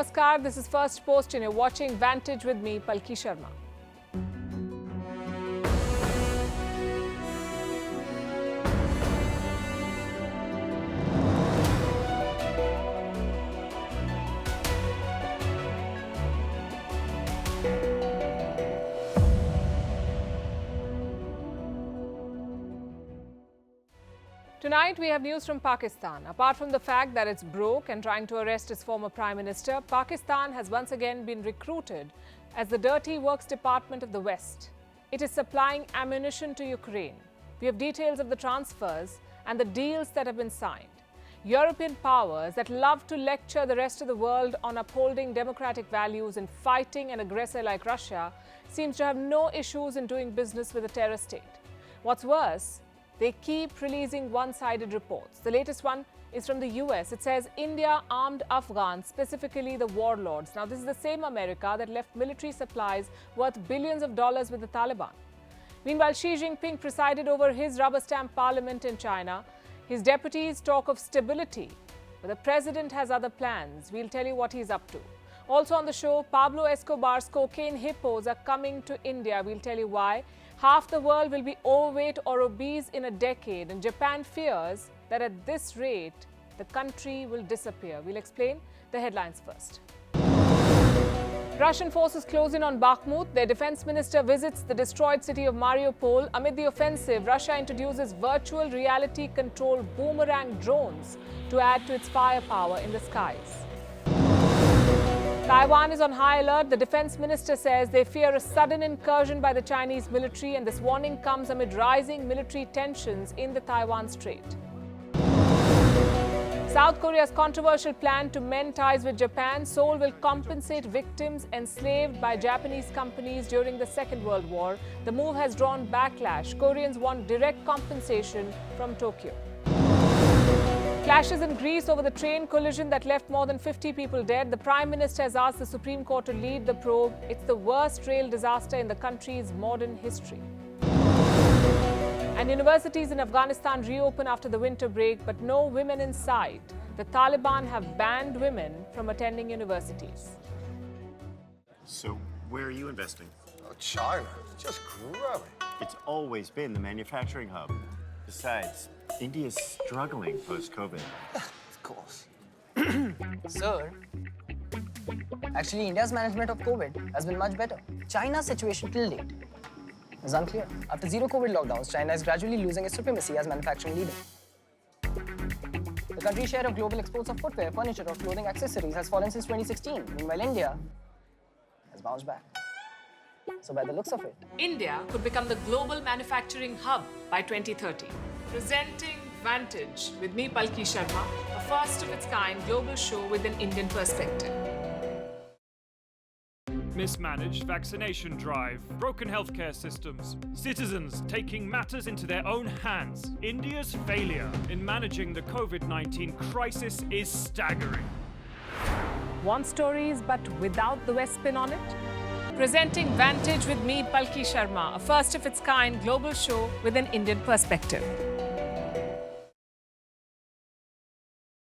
Namaskar, this is Firstpost and you're watching Vantage with me, Palki Sharma. Tonight, we have news from Pakistan. Apart from the fact that it's broke and trying to arrest its former Prime Minister, Pakistan has once again been recruited as the dirty works department of the West. It is supplying ammunition to Ukraine. We have details of the transfers and the deals that have been signed. European powers that love to lecture the rest of the world on upholding democratic values and fighting an aggressor like Russia seems to have no issues in doing business with a terror state. What's worse, they keep releasing one-sided reports. The latest one is from the US. It says India armed Afghans, specifically the Warlords. Now, this is the same America that left military supplies worth billions of dollars with the Taliban. Meanwhile, Xi Jinping presided over his rubber-stamp parliament in China. His deputies talk of stability, but the president has other plans. We'll tell you what he's up to. Also on the show, Pablo Escobar's cocaine hippos are coming to India. We'll tell you why. Half the world will be overweight or obese in a decade, and Japan fears that at this rate, the country will disappear. We'll explain the headlines first. Russian forces close in on Bakhmut. Their defense minister visits the destroyed city of Mariupol. Amid the offensive, Russia introduces virtual reality-controlled boomerang drones to add to its firepower in the skies. Taiwan is on high alert. The defense minister says they fear a sudden incursion by the Chinese military, and this warning comes amid rising military tensions in the Taiwan Strait. South Korea's controversial plan to mend ties with Japan. Seoul will compensate victims enslaved by Japanese companies during the Second World War. The move has drawn backlash. Koreans want direct compensation from Tokyo. Clashes in Greece over the train collision that left more than 50 people dead. The Prime Minister has asked the Supreme Court to lead the probe. It's the worst rail disaster in the country's modern history. And universities in Afghanistan reopen after the winter break, but no women inside. The Taliban have banned women from attending universities. So, where are you investing? Oh, China. It's just growing. It's always been the manufacturing hub. Besides, India's struggling post-COVID. Of course. Sir, actually India's management of COVID has been much better. China's situation till date is unclear. After zero COVID lockdowns, China is gradually losing its supremacy as manufacturing leader. The country's share of global exports of footwear, furniture, or clothing accessories has fallen since 2016. Meanwhile, India has bounced back. So by the looks of it, India could become the global manufacturing hub by 2030. Presenting Vantage with me, Palki Sharma, a first-of-its-kind global show with an Indian perspective. Mismanaged vaccination drive, broken healthcare systems, citizens taking matters into their own hands. India's failure in managing the COVID-19 crisis is staggering. Want stories but without the West spin on it? Presenting Vantage with me, Palki Sharma, a first-of-its-kind global show with an Indian perspective.